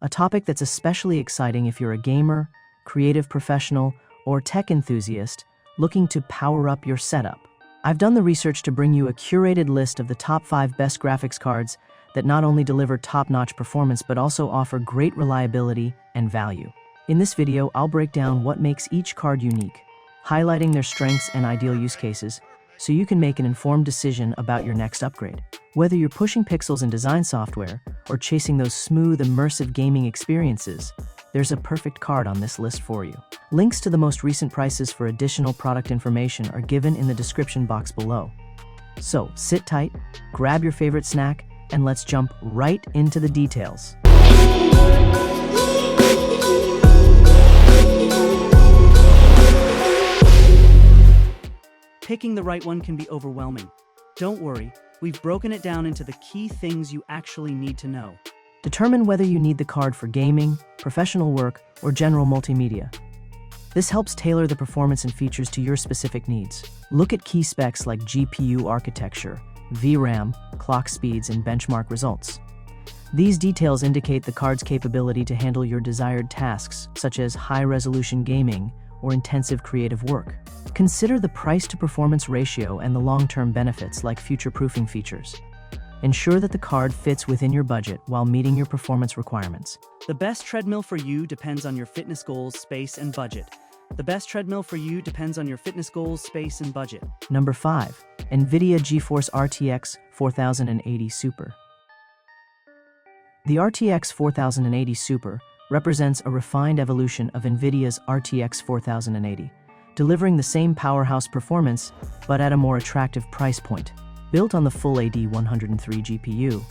a topic that's especially exciting if you're a gamer, creative professional, or tech enthusiast looking to power up your setup. I've done the research to bring you a curated list of the top 5 best graphics cards that not only deliver top-notch performance but also offer great reliability and value. In this video, I'll break down what makes each card unique, highlighting their strengths and ideal use cases, so you can make an informed decision about your next upgrade. Whether you're pushing pixels in design software or chasing those smooth, immersive gaming experiences, there's a perfect card on this list for you. Links to the most recent prices for additional product information are given in the description box below. So sit tight, grab your favorite snack, and let's jump right into the details. Picking the right one can be overwhelming. Don't worry, we've broken it down into the key things you actually need to know. Determine whether you need the card for gaming, professional work, or general multimedia. This helps tailor the performance and features to your specific needs. Look at key specs like GPU architecture, VRAM, clock speeds, and benchmark results. These details indicate the card's capability to handle your desired tasks, such as high-resolution gaming or intensive creative work. Consider the price-to-performance ratio and the long-term benefits like future-proofing features. Ensure that the card fits within your budget while meeting your performance requirements. The best treadmill for you depends on your fitness goals, space, and budget. The best treadmill for you depends on your fitness goals, space, and budget. Number 5. Nvidia GeForce RTX 4080 Super. The RTX 4080 Super represents a refined evolution of Nvidia's RTX 4080, delivering the same powerhouse performance but at a more attractive price point. Built on the full AD103 GPU,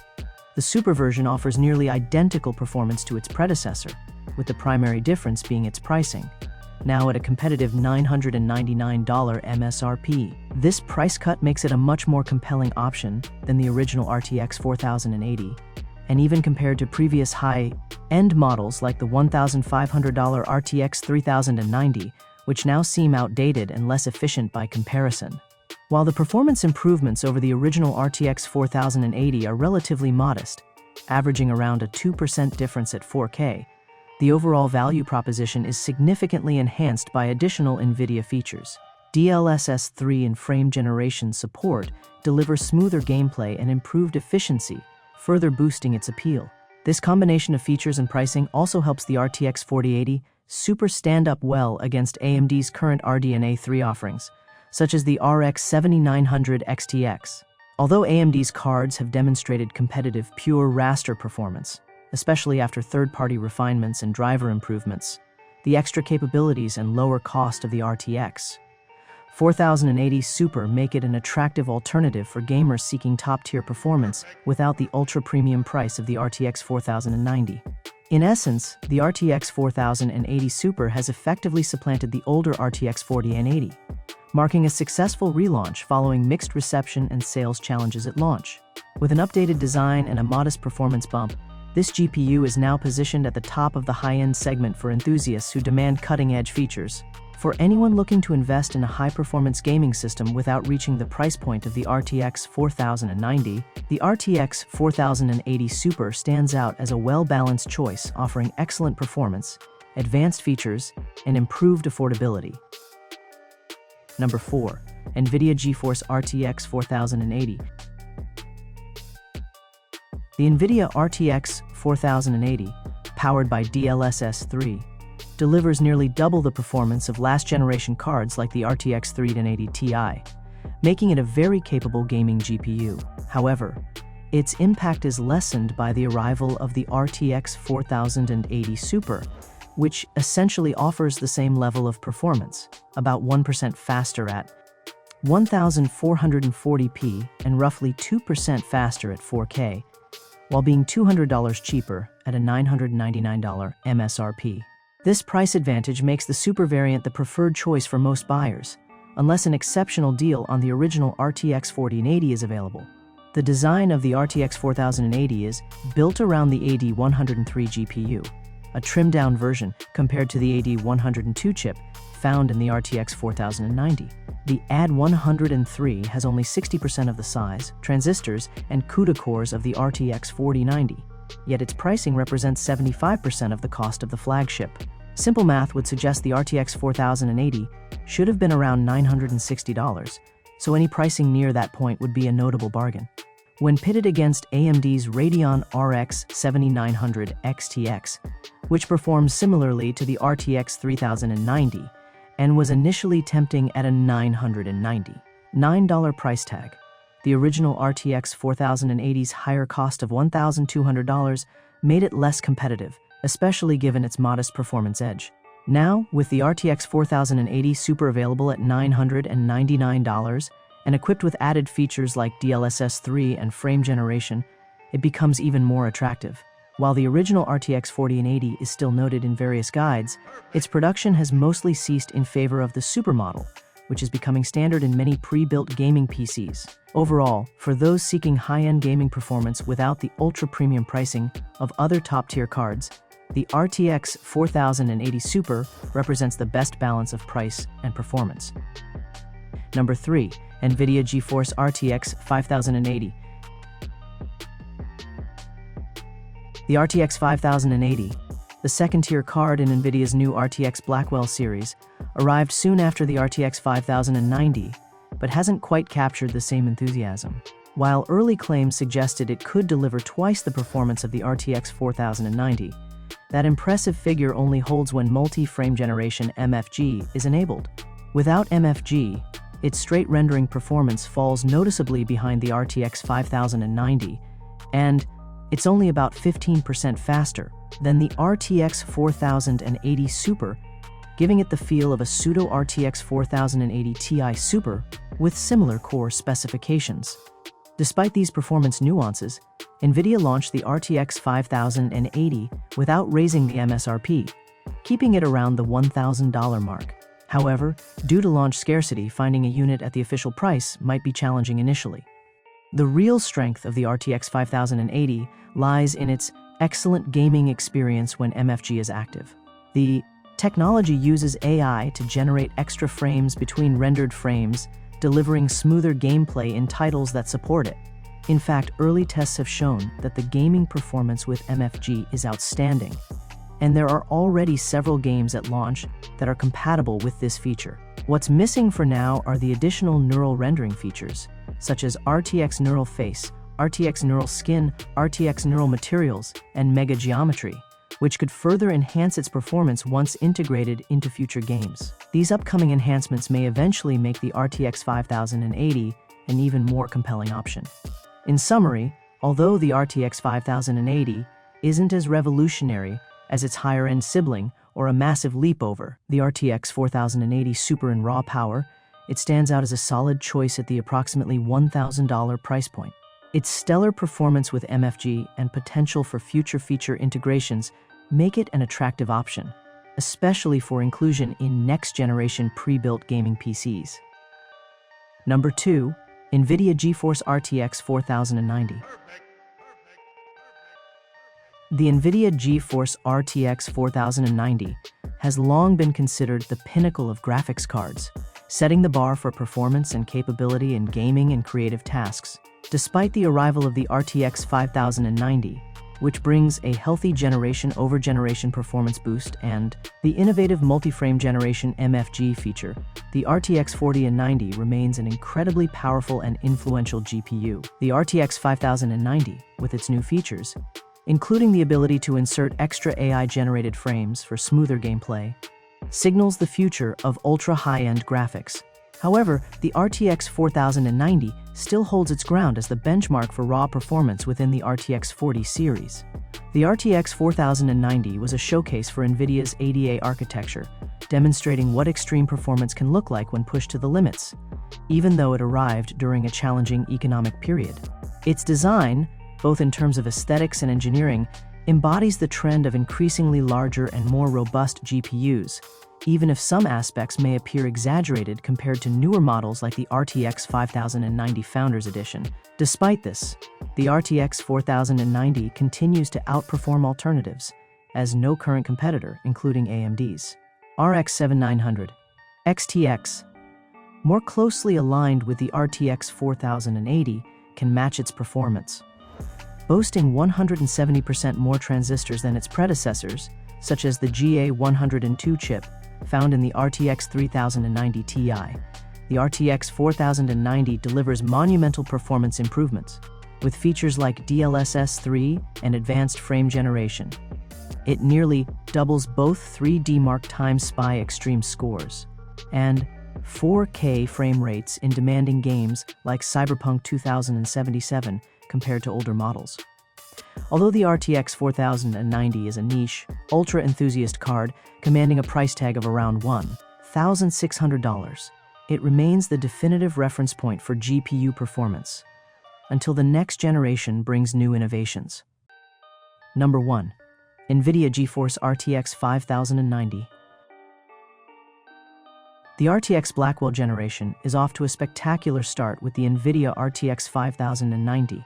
the Super version offers nearly identical performance to its predecessor, with the primary difference being its pricing, now at a competitive $999 MSRP. This price cut makes it a much more compelling option than the original RTX 4080, and even compared to previous high-end models like the $1,500 RTX 3090, which now seem outdated and less efficient by comparison. While the performance improvements over the original RTX 4080 are relatively modest, averaging around a 2% difference at 4K, the overall value proposition is significantly enhanced by additional NVIDIA features. DLSS 3 and frame generation support deliver smoother gameplay and improved efficiency, further boosting its appeal. This combination of features and pricing also helps the RTX 4080 Super stand up well against AMD's current RDNA 3 offerings, such as the RX 7900 XTX. Although AMD's cards have demonstrated competitive pure raster performance, especially after third-party refinements and driver improvements, the extra capabilities and lower cost of the RTX 4080 Super make it an attractive alternative for gamers seeking top-tier performance without the ultra-premium price of the RTX 4090. In essence, the RTX 4080 Super has effectively supplanted the older RTX 4080, marking a successful relaunch following mixed reception and sales challenges at launch. With an updated design and a modest performance bump, this GPU is now positioned at the top of the high-end segment for enthusiasts who demand cutting-edge features. For anyone looking to invest in a high-performance gaming system without reaching the price point of the RTX 4090, the RTX 4080 Super stands out as a well-balanced choice, offering excellent performance, advanced features, and improved affordability. Number 4. Nvidia GeForce RTX 4080. The Nvidia RTX 4080, powered by DLSS 3, delivers nearly double the performance of last-generation cards like the RTX 3080 Ti, making it a very capable gaming GPU. However, its impact is lessened by the arrival of the RTX 4080 Super, which essentially offers the same level of performance, about 1% faster at 1440p and roughly 2% faster at 4K, while being $200 cheaper at a $999 MSRP. This price advantage makes the Super variant the preferred choice for most buyers, unless an exceptional deal on the original RTX 4080 is available. The design of the RTX 4080 is built around the AD103 GPU, a trimmed-down version compared to the AD102 chip found in the RTX 4090. The AD103 has only 60% of the size, transistors, and CUDA cores of the RTX 4090, yet its pricing represents 75% of the cost of the flagship. Simple math would suggest the RTX 4080 should have been around $960, so any pricing near that point would be a notable bargain. When pitted against AMD's Radeon RX 7900 XTX, which performs similarly to the RTX 3090 and was initially tempting at a $999 price tag, the original RTX 4080's higher cost of $1,200 made it less competitive, especially given its modest performance edge. Now, with the RTX 4080 Super available at $999 and equipped with added features like DLSS 3 and frame generation, it becomes even more attractive. While the original RTX 4080 is still noted in various guides, its production has mostly ceased in favor of the Super model, which is becoming standard in many pre-built gaming PCs. Overall, for those seeking high-end gaming performance without the ultra-premium pricing of other top-tier cards, the RTX 4080 Super represents the best balance of price and performance. Number 3. Nvidia GeForce RTX 5080. The RTX 5080, the second-tier card in Nvidia's new RTX Blackwell series, arrived soon after the RTX 5090, but hasn't quite captured the same enthusiasm. While early claims suggested it could deliver twice the performance of the RTX 4090, that impressive figure only holds when multi-frame generation MFG is enabled. Without MFG, its straight rendering performance falls noticeably behind the RTX 5090, and it's only about 15% faster than the RTX 4080 Super, giving it the feel of a pseudo RTX 4080 Ti Super with similar core specifications. Despite these performance nuances, Nvidia launched the RTX 5080 without raising the MSRP, keeping it around the $1,000 mark. However, due to launch scarcity, finding a unit at the official price might be challenging initially. The real strength of the RTX 5080 lies in its excellent gaming experience when MFG is active. The technology uses AI to generate extra frames between rendered frames, delivering smoother gameplay in titles that support it. In fact, early tests have shown that the gaming performance with MFG is outstanding, and there are already several games at launch that are compatible with this feature. What's missing for now are the additional neural rendering features, such as RTX Neural Face, RTX Neural Skin, RTX Neural Materials, and Mega Geometry, which could further enhance its performance once integrated into future games. These upcoming enhancements may eventually make the RTX 5080 an even more compelling option. In summary, although the RTX 5080 isn't as revolutionary as its higher-end sibling or a massive leap over the RTX 4080 Super in raw power, it stands out as a solid choice at the approximately $1,000 price point. Its stellar performance with MFG and potential for future feature integrations make it an attractive option, especially for inclusion in next-generation pre-built gaming PCs. Number 2. Nvidia GeForce RTX 4090. The Nvidia GeForce RTX 4090 has long been considered the pinnacle of graphics cards, setting the bar for performance and capability in gaming and creative tasks. Despite the arrival of the RTX 5090, which brings a healthy generation-over-generation performance boost, and the innovative multi-frame generation MFG feature, the RTX 4090 remains an incredibly powerful and influential GPU. The RTX 5090, with its new features, including the ability to insert extra AI-generated frames for smoother gameplay, signals the future of ultra-high-end graphics. However, the RTX 4090 still holds its ground as the benchmark for raw performance within the RTX 40 series. The RTX 4090 was a showcase for Nvidia's ADA architecture, demonstrating what extreme performance can look like when pushed to the limits, even though it arrived during a challenging economic period. Its design, both in terms of aesthetics and engineering, embodies the trend of increasingly larger and more robust GPUs, even if some aspects may appear exaggerated compared to newer models like the RTX 5090 Founders Edition. Despite this, the RTX 4090 continues to outperform alternatives, as no current competitor, including AMD's RX 7900 XTX, more closely aligned with the RTX 4080, can match its performance. boasting 170% more transistors than its predecessors, such as the GA102 chip found in the RTX 3090 Ti. The RTX 4090 delivers monumental performance improvements, with features like DLSS 3 and advanced frame generation. It nearly doubles both 3D Mark x SPI Extreme scores and 4K frame rates in demanding games like Cyberpunk 2077 compared to older models. Although the RTX 4090 is a niche, ultra-enthusiast card commanding a price tag of around $1,600, it remains the definitive reference point for GPU performance until the next generation brings new innovations. Number 1. Nvidia GeForce RTX 5090. The RTX Blackwell generation is off to a spectacular start with the Nvidia RTX 5090,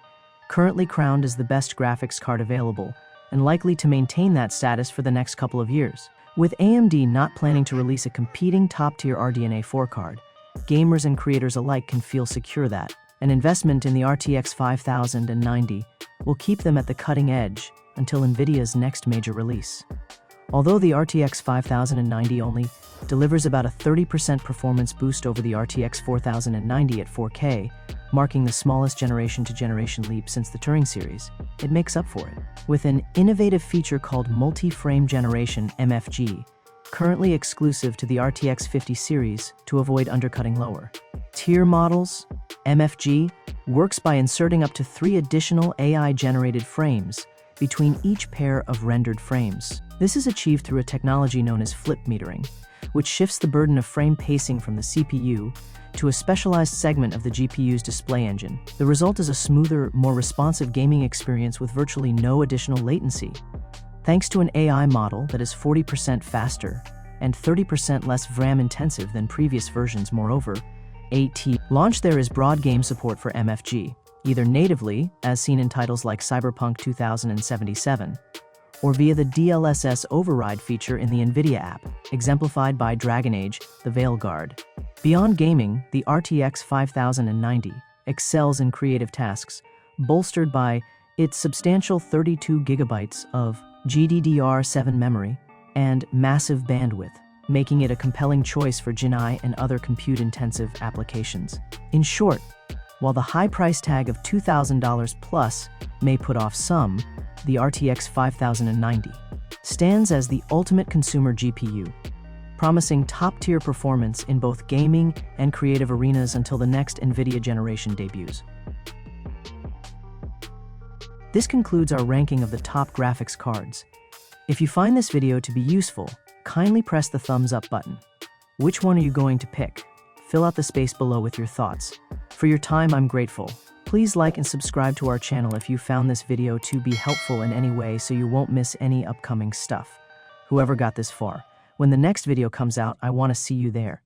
currently crowned as the best graphics card available and likely to maintain that status for the next couple of years. With AMD not planning to release a competing top-tier RDNA 4 card, gamers and creators alike can feel secure that an investment in the RTX 5090 will keep them at the cutting edge until Nvidia's next major release. Although the RTX 5090 only delivers about a 30% performance boost over the RTX 4090 at 4K, marking the smallest generation-to-generation leap since the Turing series, it makes up for it with an innovative feature called multi-frame generation (MFG), currently exclusive to the RTX 50 series to avoid undercutting lower tier models. MFG works by inserting up to 3 additional AI-generated frames between each pair of rendered frames. This is achieved through a technology known as flip metering, which shifts the burden of frame pacing from the CPU to a specialized segment of the GPU's display engine. The result is a smoother, more responsive gaming experience with virtually no additional latency, thanks to an AI model that is 40% faster and 30% less VRAM intensive than previous versions. Moreover, AT launched there is broad game support for MFG, either natively, as seen in titles like Cyberpunk 2077, or via the DLSS override feature in the Nvidia app, exemplified by Dragon Age: The Veilguard. Beyond gaming, the RTX 5090 excels in creative tasks, bolstered by its substantial 32 GB of GDDR7 memory and massive bandwidth, making it a compelling choice for GenAI and other compute-intensive applications. In short, while the high price tag of $2,000 plus may put off some, the RTX 5090 stands as the ultimate consumer GPU, promising top-tier performance in both gaming and creative arenas until the next Nvidia generation debuts. This concludes our ranking of the top graphics cards. If you find this video to be useful, kindly press the thumbs up button. Which one are you going to pick? Fill out the space below with your thoughts. For your time, I'm grateful. Please like and subscribe to our channel if you found this video to be helpful in any way so you won't miss any upcoming stuff. Whoever got this far, when the next video comes out, I want to see you there.